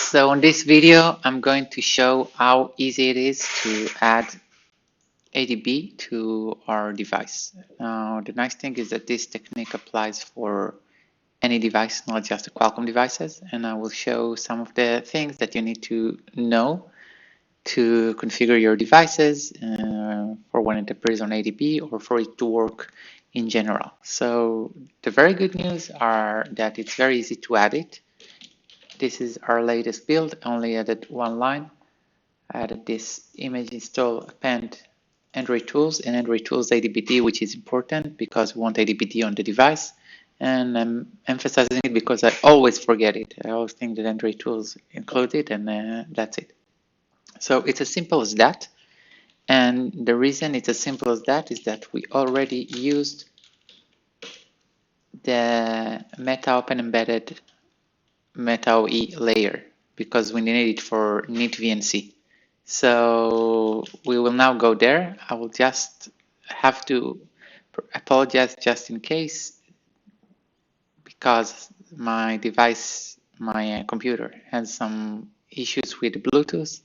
So in this video, I'm going to show how easy it is to add adb to our device. Now, the nice thing is that this technique applies for any device, not just the Qualcomm devices, and I will show some of the things that you need to know to configure your devices for when it appears on adb or for it to work in general. So the very good news are that it's very easy to add it. This is our latest build, only added one line. I added this image install append Android tools and Android tools adbd, which is important because we want adbd on the device. And I'm emphasizing it because I always forget it. I always think that Android tools include it, and that's it. So it's as simple as that. And the reason it's as simple as that is that we already used the meta open embedded meta OE layer because we need it for NIT-VNC. So we will now go there. I will just have to apologize just in case because my device, my computer has some issues with Bluetooth,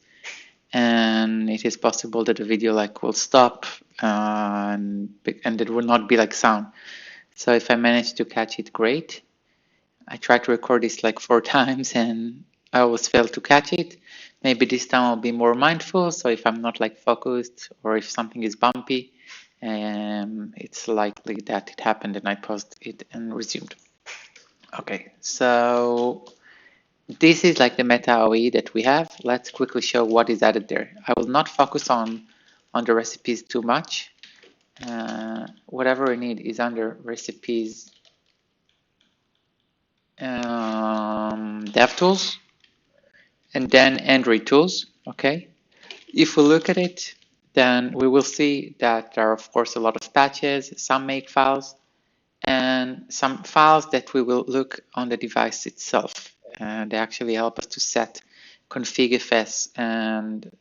and it is possible that the video will stop and it will not be sound. So if I manage to catch it, great. I tried to record this 4 times and I always fail to catch it. Maybe this time I'll be more mindful. So if I'm not focused or if something is bumpy, it's likely that it happened and I paused it and resumed. Okay, so this is the meta OE that we have. Let's quickly show what is added there. I will not focus on the recipes too much. Whatever we need is under recipes, DevTools, and then Android tools. Okay, if we look at it, then we will see that there are of course a lot of patches, some make files, and some files that we will look on the device itself. They actually help us to set configfs and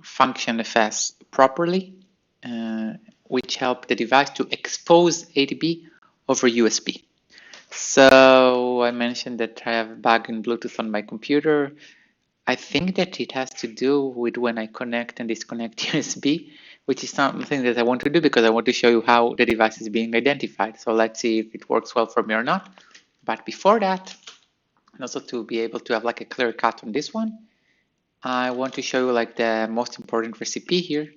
functionfs properly, which help the device to expose adb over USB. So I mentioned that I have a bug in Bluetooth on my computer. I think that it has to do with when I connect and disconnect USB, which is something that I want to do because I want to show you how the device is being identified. So let's see if it works well for me or not. But before that, and also to be able to have a clear cut on this one, I want to show you the most important recipe here,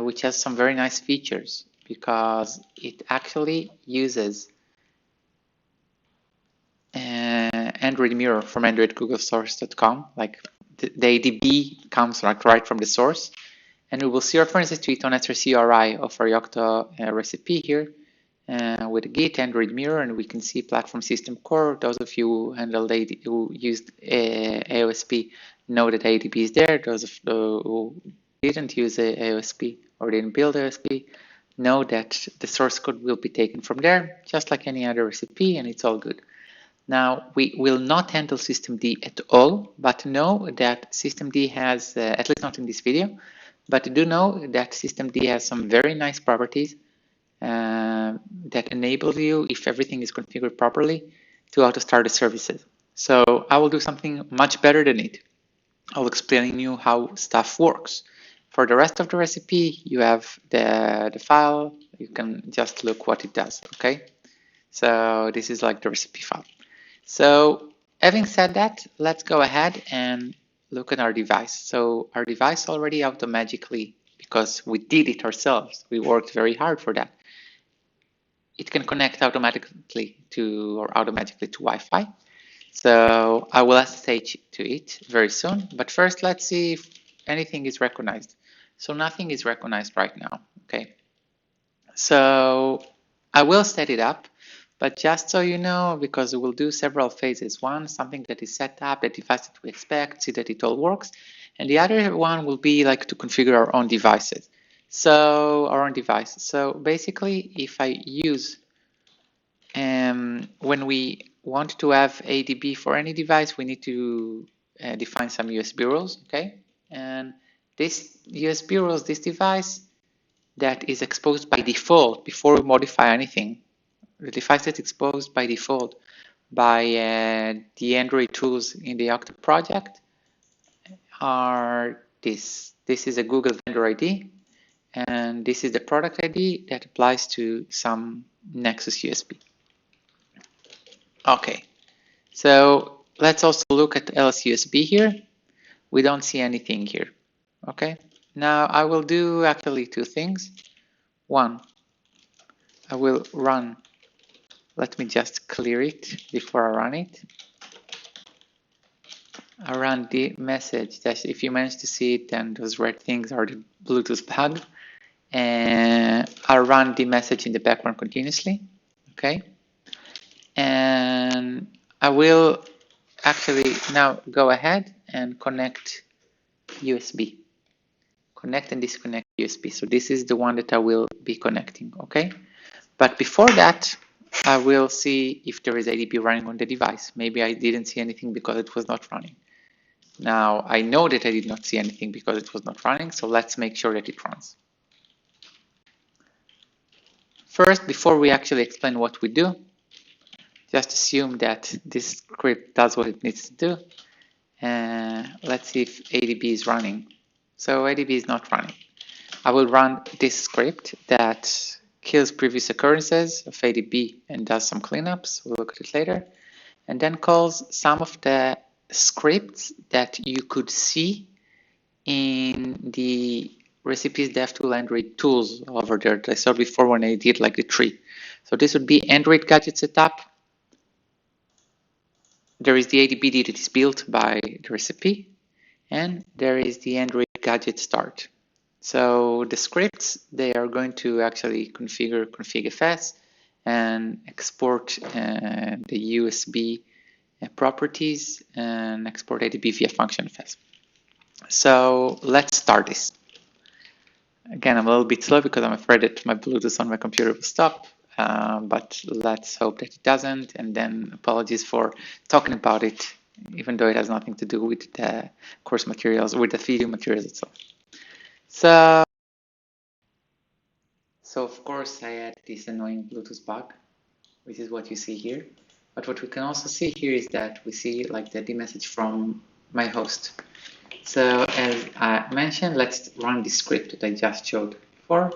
which has some very nice features because it actually uses Android Mirror from androidgooglesource.com. The ADB comes right from the source, and we will see references to it on srcri of our Yocto recipe here with Git Android Mirror, and we can see platform system core. Those of you who used AOSP know that ADB is there. Those of who didn't use AOSP or didn't build AOSP know that the source code will be taken from there, just like any other recipe, and it's all good. Now, we will not handle systemd at all, but know that systemd has, at least not in this video, but do know that systemd has some very nice properties that enable you, if everything is configured properly, to auto-start the services. So I will do something much better than it. I'll explain you how stuff works. For the rest of the recipe, you have the file. You can just look what it does, okay? So this is the recipe file. So having said that, let's go ahead and look at our device. So our device already automagically, because we did it ourselves, we worked very hard for that. It can connect automatically to Wi-Fi. So I will SSH to it very soon. But first, let's see if anything is recognized. So nothing is recognized right now, okay? So I will set it up. But just so you know, because we'll do several phases. One, something that is set up, the device that we expect, see that it all works. And the other one will be to configure our own devices. So our own device. So basically, if I use, when we want to have ADB for any device, we need to define some USB rules, okay? And this USB rules, this device that is exposed by default before we modify anything, the device that's exposed by default by the Android tools in the Yocto project are this. This is a Google vendor ID, and this is the product ID that applies to some Nexus USB. Okay, so let's also look at LSUSB here. We don't see anything here. Okay, now I will do actually two things. One, I will run. Let me just clear it before I run it. I run the message that if you manage to see it, then those red things are the Bluetooth bug. And I run the message in the background continuously. Okay. And I will actually now go ahead and connect USB. Connect and disconnect USB. So this is the one that I will be connecting. Okay. But before that, I will see if there is ADB running on the device. Maybe I didn't see anything because it was not running. Now I know that I did not see anything because it was not running, so let's make sure that it runs. First, before we actually explain what we do, just assume that this script does what it needs to do. Let's see if ADB is running. So ADB is not running. I will run this script that kills previous occurrences of ADB and does some cleanups. We'll look at it later. And then calls some of the scripts that you could see in the recipes DevTool Android tools over there that I saw before when I did like the tree. So this would be Android gadget setup. There is the adbd that is built by the recipe, and there is the Android gadget start. So the scripts, they are going to actually configure configfs and export the USB properties and export ADB via functionfs. So let's start this. Again, I'm a little bit slow because I'm afraid that my Bluetooth on my computer will stop, but let's hope that it doesn't. And then apologies for talking about it, even though it has nothing to do with the course materials, with the video materials itself. So of course I had this annoying Bluetooth bug, which is what you see here. But what we can also see here is that we see like the message from my host. So as I mentioned, let's run the script that I just showed before.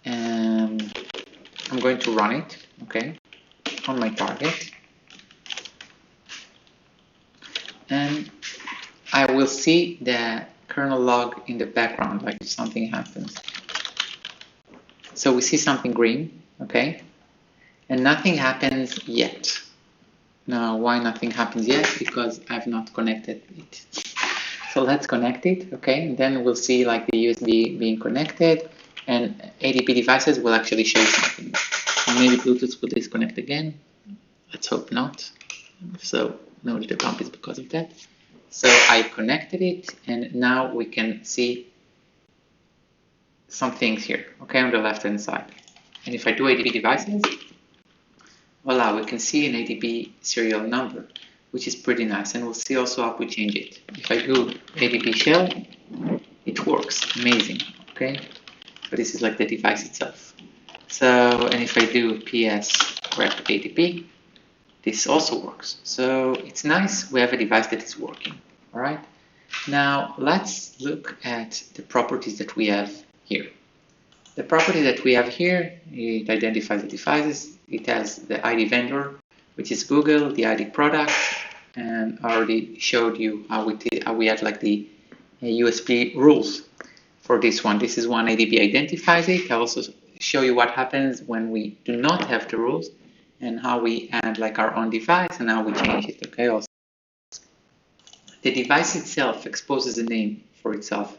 And I'm going to run it, okay, on my target. And I will see the kernel log in the background, like if something happens. So we see something green, okay, and nothing happens yet. Now, why nothing happens yet? Because I've not connected it. So let's connect it, okay, and then we'll see like the USB being connected, and ADB devices will actually show something. And maybe Bluetooth will disconnect again. Let's hope not. So no, the bump is because of that. So I connected it, and now we can see some things here, okay, on the left-hand side. And if I do ADB devices, voila, we can see an ADB serial number, which is pretty nice. And we'll see also how we change it. If I do ADB shell, it works, amazing, okay? But this is like the device itself. So, and if I do ps rep ADB, this also works. So it's nice, we have a device that is working, all right? Now let's look at the properties that we have here. The property that we have here, it identifies the devices. It has the ID vendor, which is Google, the ID product, and I already showed you how we had like the USB rules for this one. This is one ADB identifies it. I'll also show you what happens when we do not have the rules and how we add like our own device and how we change it. Okay. Also, the device itself exposes a name for itself,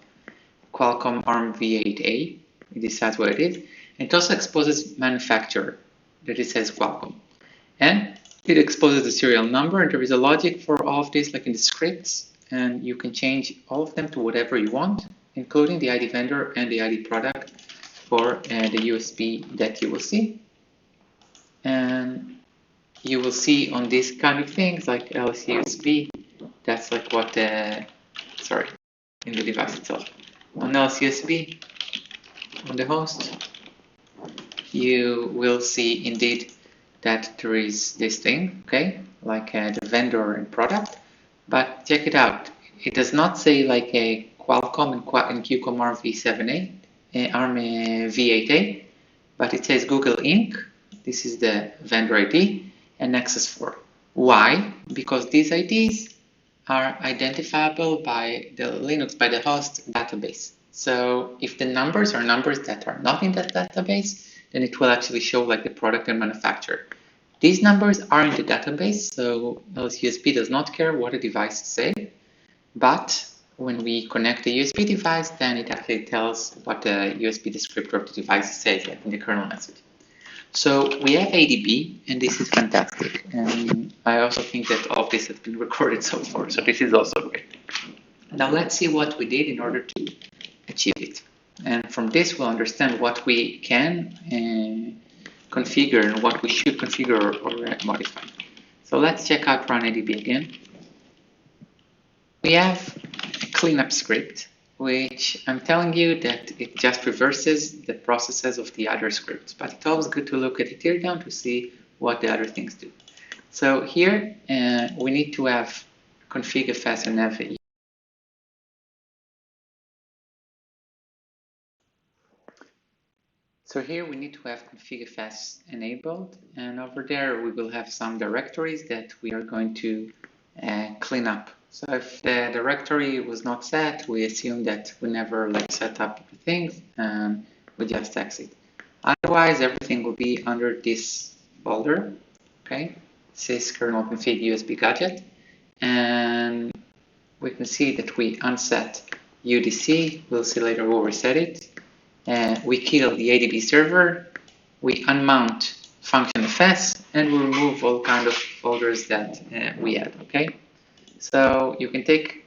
Qualcomm ARM V8A. It decides what it is. And it also exposes manufacturer, that it says Qualcomm. And it exposes the serial number, and there is a logic for all of this, like in the scripts, and you can change all of them to whatever you want, including the ID vendor and the ID product for the USB that you will see. And you will see on these kind of things like LSUSB, that's like what in the device itself. On LSUSB, on the host, you will see indeed that there is this thing, okay, like the vendor and product. But check it out. It does not say like a Qualcomm and QCOM ARM V7A, ARM V8A, but it says Google Inc. This is the vendor ID and Nexus 4. Why? Because these IDs are identifiable by the Linux, by the host database. So if the numbers are numbers that are not in that database, then it will actually show like the product and manufacturer. These numbers are in the database, so LSUSB does not care what the devices say, but when we connect the USB device, then it actually tells what the USB descriptor of the device says, like in the kernel message. So we have ADB, and this is fantastic. And I also think that all of this has been recorded so far, so this is also great. Now let's see what we did in order to achieve it. And from this, we'll understand what we can configure and what we should configure or modify. So let's check out run ADB again. We have a cleanup script, which I'm telling you that it just reverses the processes of the other scripts, but it's always good to look at the teardown to see what the other things do. So here we need to have configfs and have a So here we need to have configfs enabled, and over there we will have some directories that we are going to clean up. So if the directory was not set, we assume that we never set up the things and we just exit. Otherwise, everything will be under this folder, okay? Sys kernel config USB gadget, and we can see that we unset UDC. We'll see later we'll reset it. We kill the ADB server, we unmount functionfs, and we remove all kind of folders that we had, okay? So you can take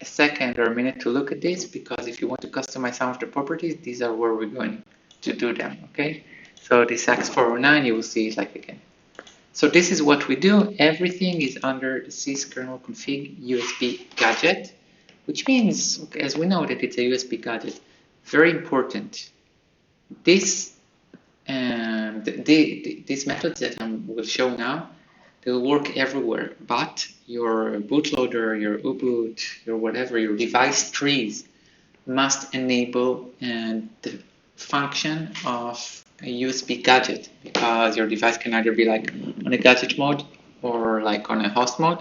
a second or a minute to look at this, because if you want to customize some of the properties, these are where we're going to do them, okay? So this X409, you will see it like again. So this is what we do. Everything is under the sys kernel config USB gadget, which means, as we know that it's a USB gadget, very important. This these methods that I will show now, they will work everywhere, but your bootloader, your Uboot, your whatever, your device trees must enable the function of a USB gadget, because your device can either be like on a gadget mode or like on a host mode,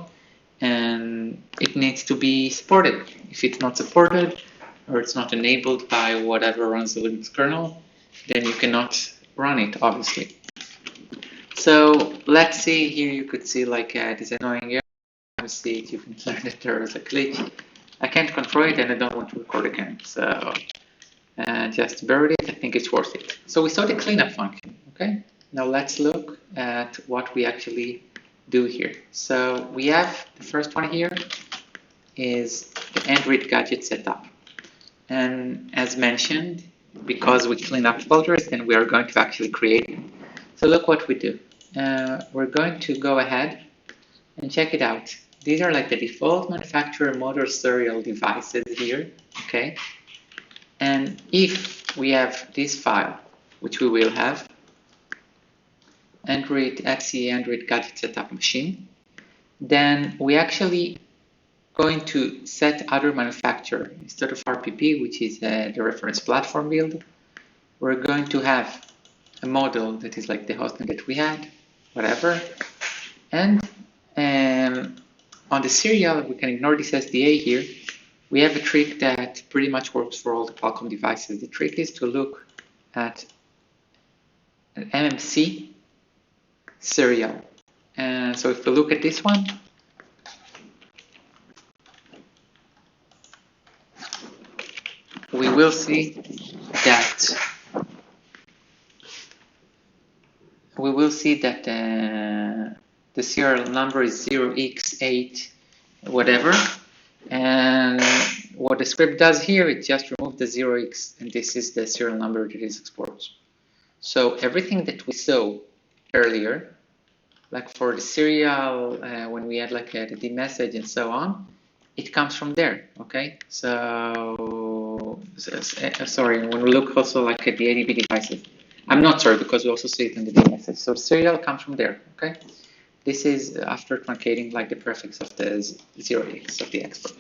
and it needs to be supported. If it's not supported, or it's not enabled by whatever runs the Linux kernel, then you cannot run it, obviously. So let's see, here you could see like this annoying error. You see it, you can learn that there is a glitch. I can't control it and I don't want to record again. So just bear with it, I think it's worth it. So we saw the cleanup function, okay? Now let's look at what we actually do here. So we have the first one here is the Android gadget setup. And as mentioned, because we clean up folders, then we are going to actually create it. So look what we do. We're going to go ahead and check it out. These are like the default manufacturer motor serial devices here, okay? And if we have this file, which we will have, Android XE Android gadget setup machine, then we actually going to set other manufacturer instead of RPP, which is the reference platform build. We're going to have a model that is like the hosting that we had, whatever. And on the serial, we can ignore this SDA here. We have a trick that pretty much works for all the Qualcomm devices. The trick is to look at an MMC serial. And so if we look at this one, we will see that the serial number is 0x8 whatever, and what the script does here, it just removes the 0x, and this is the serial number that is exported. So everything that we saw earlier, like for the serial, when we had like the D message and so on, it comes from there, okay? So sorry, when we look also like at the ADB devices, I'm not sorry, because we also see it in the D message. So the serial comes from there, okay? This is after truncating like the prefix of the 0x of the export.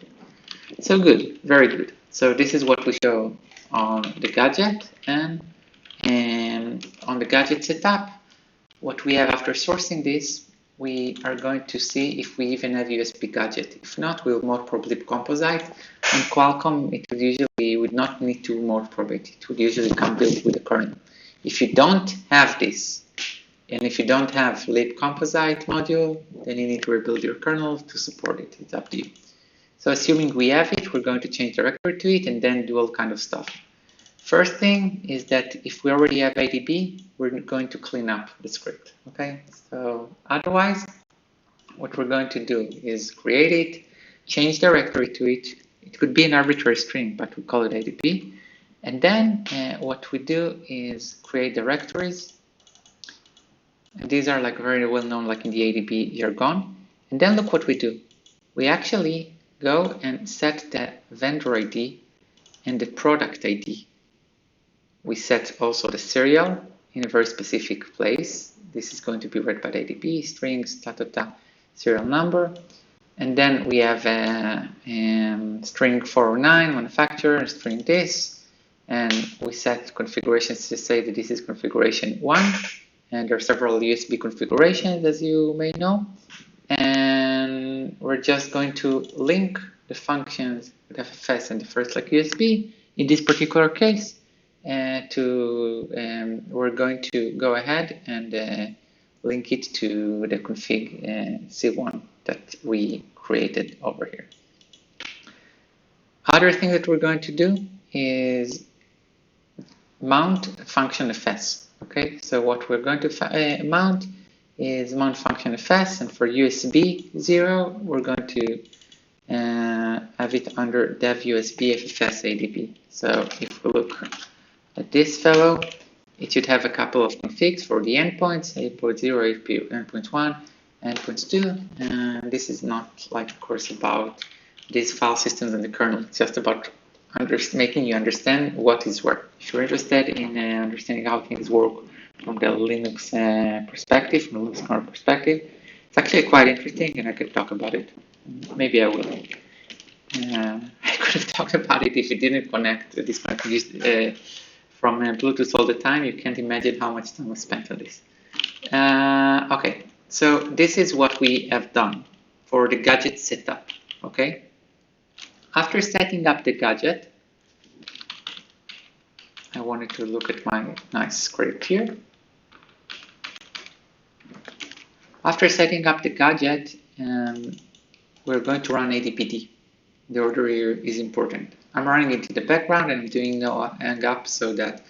So good, very good. So this is what we show on the gadget, and on the gadget setup, what we have after sourcing this, we are going to see if we even have USB gadget. If not, we'll more probably composite. On Qualcomm, it would usually would not need to more probably. It would usually come built with the kernel. If you don't have this, and if you don't have lib composite module, then you need to rebuild your kernel to support it. It's up to you. So assuming we have it, we're going to change directory to it and then do all kind of stuff. First thing is that if we already have ADB, we're going to clean up the script, okay? So otherwise, what we're going to do is create it, change directory to it. It could be an arbitrary string, but we call it ADB. And then what we do is create directories. And these are like very well known, like in the ADB jargon. And then look what we do. We actually go and set the vendor ID and the product ID. We set also the serial in a very specific place. This is going to be read by the ADB, strings, serial number. And then we have a string 409, manufacturer, and string this. And we set configurations to say that this is configuration 1. And there are several USB configurations, as you may know. And we're just going to link the functions with FFS and the first like USB in this particular case. We're going to go ahead and link it to the config C1 that we created over here. Other thing that we're going to do is mount functionfs. Okay, so what we're going to mount is mount functionfs, and for USB 0, we're going to have it under dev USB FFS ADB. So if we look at this fellow, it should have a couple of configs for the endpoints, 8.0, endpoint 1, endpoints 2, and this is not like, of course, about these file systems and the kernel. It's just about making you understand what is where. If you're interested in understanding how things work from the Linux perspective, from the Linux kernel perspective, it's actually quite interesting, and I could talk about it. Maybe I will. I could have talked about it if it didn't connect from Bluetooth all the time. You can't imagine how much time I spent on this. Okay, so this is what we have done for the gadget setup. Okay, after setting up the gadget, I wanted to look at my nice script here. After setting up the gadget, we're going to run adbd. The order here is important. I'm running it in the background and I'm doing no hang up so that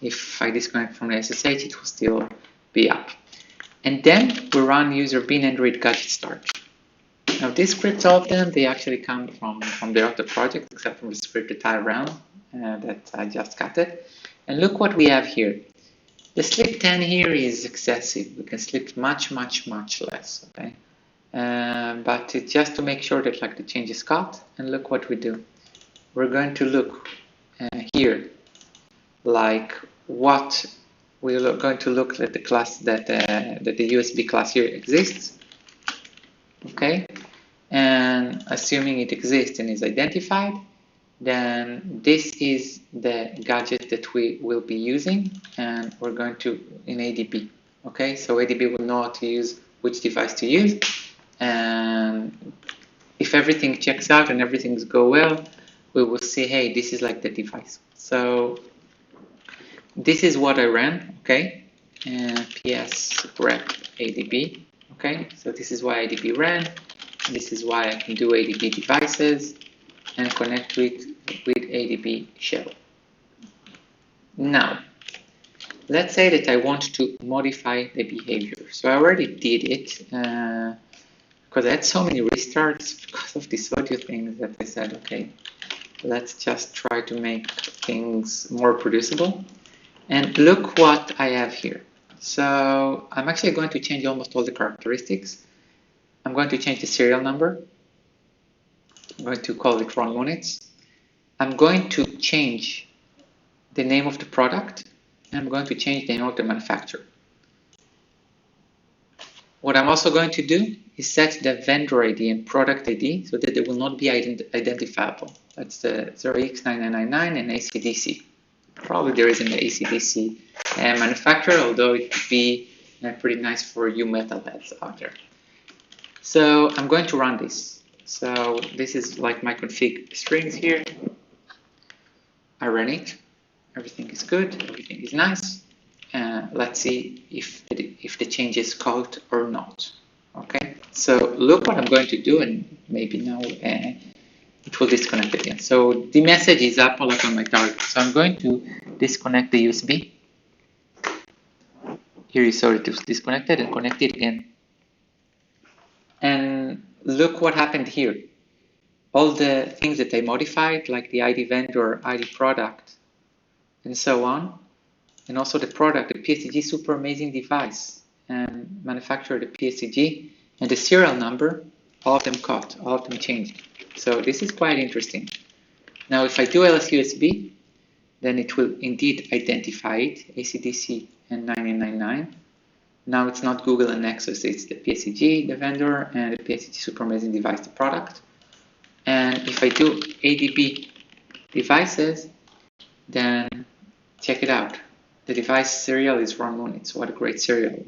if I disconnect from the SSH, it will still be up. And then we run user bin and read gadget start. Now these scripts, all of them, they actually come from the Yocto project, except from the script that I ran, that I just cut it. And look what we have here. The slip 10 here is excessive. We can slip much, much, much less, okay? But it's just to make sure that like the change is caught. And look what we do. We're going to look here, like what we're going to look at the class that the USB class here exists, okay? And assuming it exists and is identified, then this is the gadget that we will be using, and we're going to in ADB. Okay, so ADB will know how to use which device to use, and if everything checks out and everything's go well, we will see, hey, this is like the device. So this is what I ran. Okay, ps rep ADB. Okay, so this is why ADB ran. This is why I can do ADB devices and connect with ADB shell. Now, let's say that I want to modify the behavior. So I already did it because I had so many restarts because of this audio thing that I said, okay, let's just try to make things more producible. And look what I have here. So I'm actually going to change almost all the characteristics. I'm going to change the serial number. I'm going to call it run units. I'm going to change the name of the product, and I'm going to change the name of the manufacturer. What I'm also going to do is set the vendor ID and product ID so that they will not be identifiable. That's the 0x9999 and ACDC. Probably there isn't an ACDC manufacturer, although it could be pretty nice for you metalheads out there. So I'm going to run this. So this is like my config strings here. I ran it. Everything is good. Everything is nice. Let's see if the change is caught or not. Okay. So look what I'm going to do, and maybe now it will disconnect again. So the message is up like on my target. So I'm going to disconnect the USB. Here you saw it was disconnected, and connect it again. And look what happened here. All the things that I modified, like the ID vendor, ID product, and so on, and also the product, the PSCG super amazing device, and manufacturer, the PSCG, and the serial number, all of them caught, all of them changed. So this is quite interesting. Now, if I do LSUSB, then it will indeed identify it, ACDC and 9999. Now it's not Google and Nexus, it's the PSCG, the vendor, and the PSCG super amazing device, the product. And if I do adb devices, then check it out. The device serial is wrong on it, so what a great serial.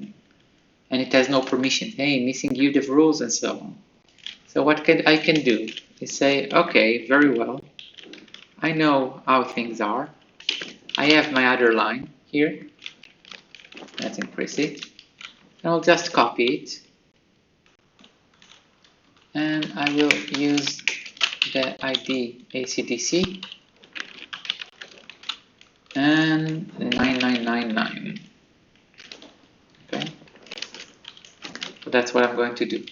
And it has no permission. Hey, missing UDEV rules and so on. So what I can do is say, okay, very well. I know how things are. I have my other line here. Let's increase it. And I'll just copy it. And I will use the ID ACDC and 9999. Okay. So that's what I'm going to do.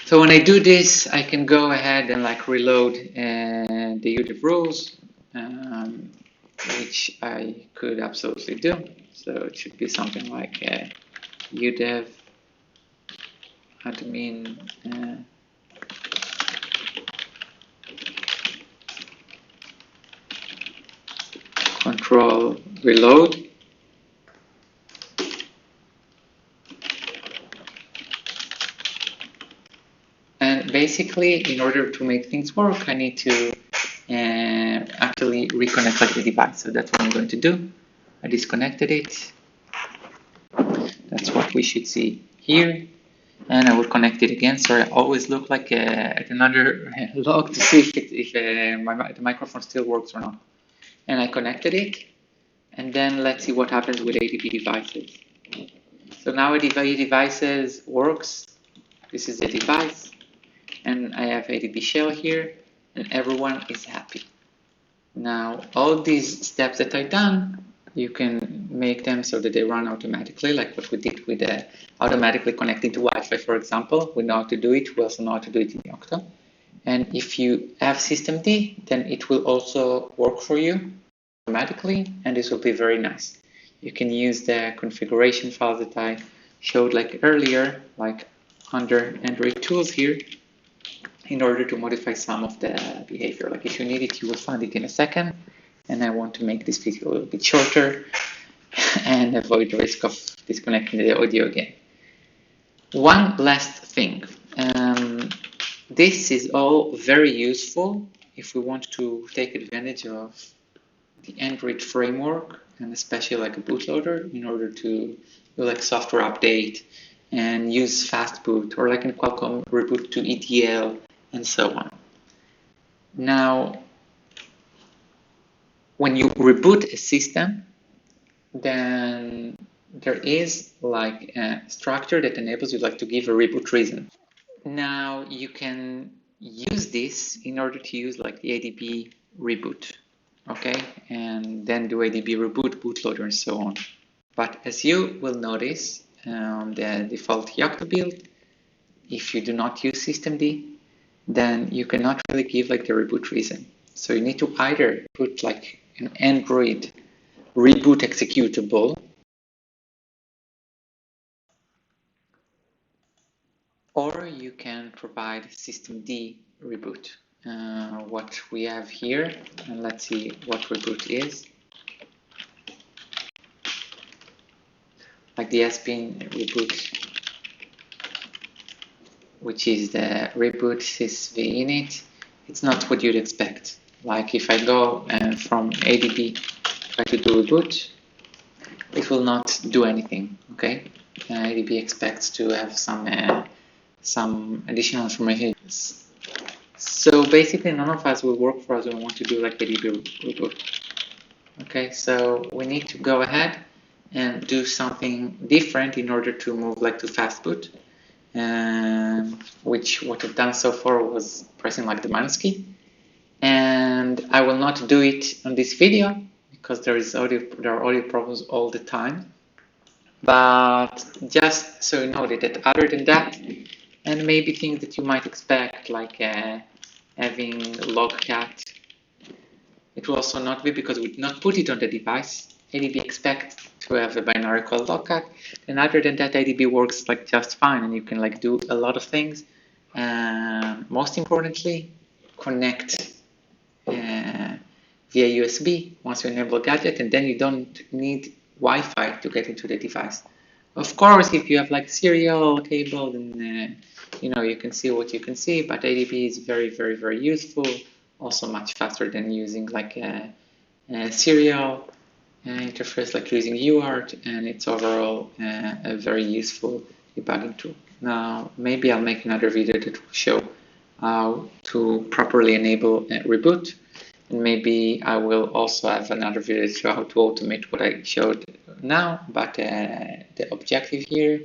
So when I do this, I can go ahead and like reload the UDEV rules, which I could absolutely do. So it should be something like UDEV admin control reload. And basically, in order to make things work, I need to actually reconnect like the device. So that's what I'm going to do. I disconnected it. That's what we should see here. And I will connect it again. So I always look like at another log to see if the microphone still works or not. And I connected it. And then let's see what happens with adb devices. So now adb devices works. This is the device. And I have adb shell here. And everyone is happy. Now, all these steps that I've done, you can make them so that they run automatically, like what we did with automatically connecting to Wi-Fi, for example. We know how to do it. We also know how to do it in Yocto. And if you have systemd, then it will also work for you automatically, and this will be very nice. You can use the configuration files that I showed like earlier, like under Android tools here, in order to modify some of the behavior. Like if you need it, you will find it in a second. And I want to make this video a little bit shorter and avoid the risk of disconnecting the audio again. One last thing. This is all very useful if we want to take advantage of the Android framework, and especially like a bootloader, in order to do like software update and use fastboot, or like in Qualcomm, reboot to ETL, and so on. Now, when you reboot a system, then there is like a structure that enables you like to give a reboot reason. Now you can use this in order to use like the adb reboot, okay, and then do adb reboot, bootloader, and so on. But as you will notice, the default Yocto build, if you do not use systemd, then you cannot really give like the reboot reason. So you need to either put like an Android reboot executable, or you can provide systemd reboot. what we have here, and let's see what reboot is. Like the SPIN reboot, which is the reboot sysv init. It's not what you'd expect. Like if I go from adb try to do reboot, it will not do anything. Okay, adb expects to have some additional information. So basically, none of us will work for us when we want to do like adb reboot. Okay, so we need to go ahead and do something different in order to move like to fastboot. Which what I've done so far was pressing like the minus key, and I will not do it on this video because there are audio problems all the time. But just so you know that other than that, and maybe things that you might expect, like having logcat, it will also not be because we did not put it on the device. ADB expects to have a binary called logcat, and other than that, ADB works like just fine, and you can like do a lot of things. Most importantly, connect via USB once you enable gadget, and then you don't need Wi-Fi to get into the device. Of course, if you have like serial cable, then you know you can see what you can see. But ADB is very, very, very useful. Also, much faster than using like a serial interface, like using UART, and it's overall a very useful debugging tool. Now, maybe I'll make another video that will show how to properly enable reboot, and maybe I will also have another video to show how to automate what I showed now. But the objective here,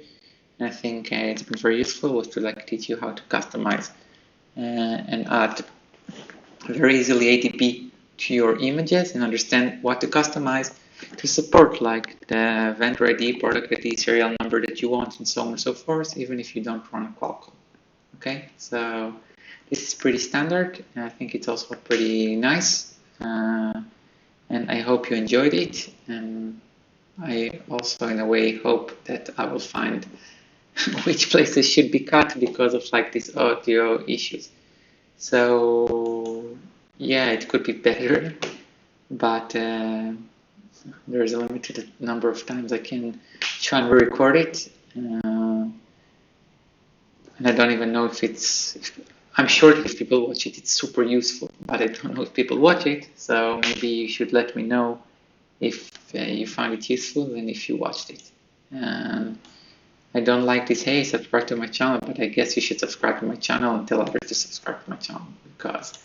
I think it's been very useful, was to like teach you how to customize and add very easily ADB to your images and understand what to customize to support like the vendor ID, product ID, serial number that you want, and so on and so forth, even if you don't run Qualcomm. Okay, so this is pretty standard, and I think it's also pretty nice, and I hope you enjoyed it, and I also in a way hope that I will find which places should be cut because of like these audio issues. So yeah, it could be better, but there's a limited number of times I can try and record it, and I don't even know if I'm sure that if people watch it, it's super useful, but I don't know if people watch it, so maybe you should let me know if you find it useful and if you watched it. I don't like this, hey, subscribe to my channel, but I guess you should subscribe to my channel and tell others to subscribe to my channel, because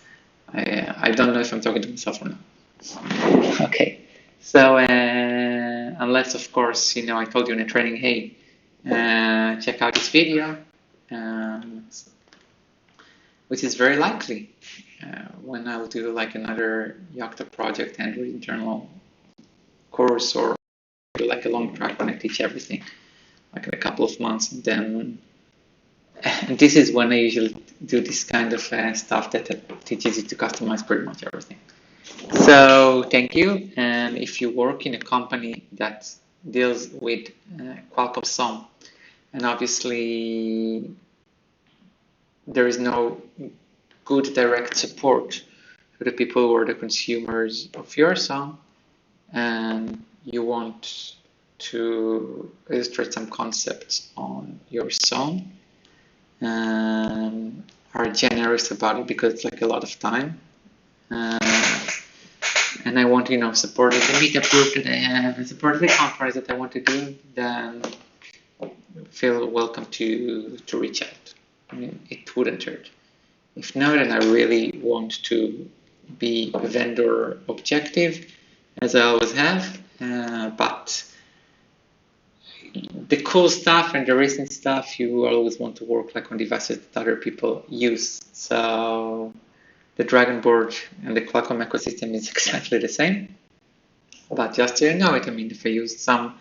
I don't know if I'm talking to myself or not. Okay. So, unless, of course, you know, I told you in a training, hey, check out this video, which is very likely when I'll do like another Yocto Project Android internal course, or do like a long track when I teach everything, like in a couple of months. And then this is when I usually do this kind of stuff that teaches you to customize pretty much everything. So thank you, and if you work in a company that deals with Qualcomm SOM, and obviously there is no good direct support to the people who are the consumers of your SOM, and you want to illustrate some concepts on your SOM, and are generous about it because it's like a lot of time. And I want to, you know, support the meetup group that I have and support the conference that I want to do, then feel welcome to reach out. I mean, it wouldn't hurt. If not, then I really want to be vendor objective, as I always have, but the cool stuff and the recent stuff, you always want to work like on devices that other people use. So the Dragon board and the Qualcomm ecosystem is exactly the same, but just so you know it, I mean, if I use some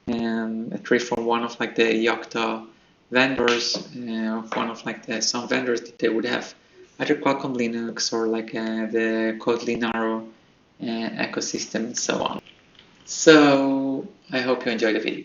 a tree from one of like the Yocto vendors, one of like some vendors that they would have either Qualcomm Linux or like the Kotlin Linaro ecosystem and so on. So I hope you enjoyed the video.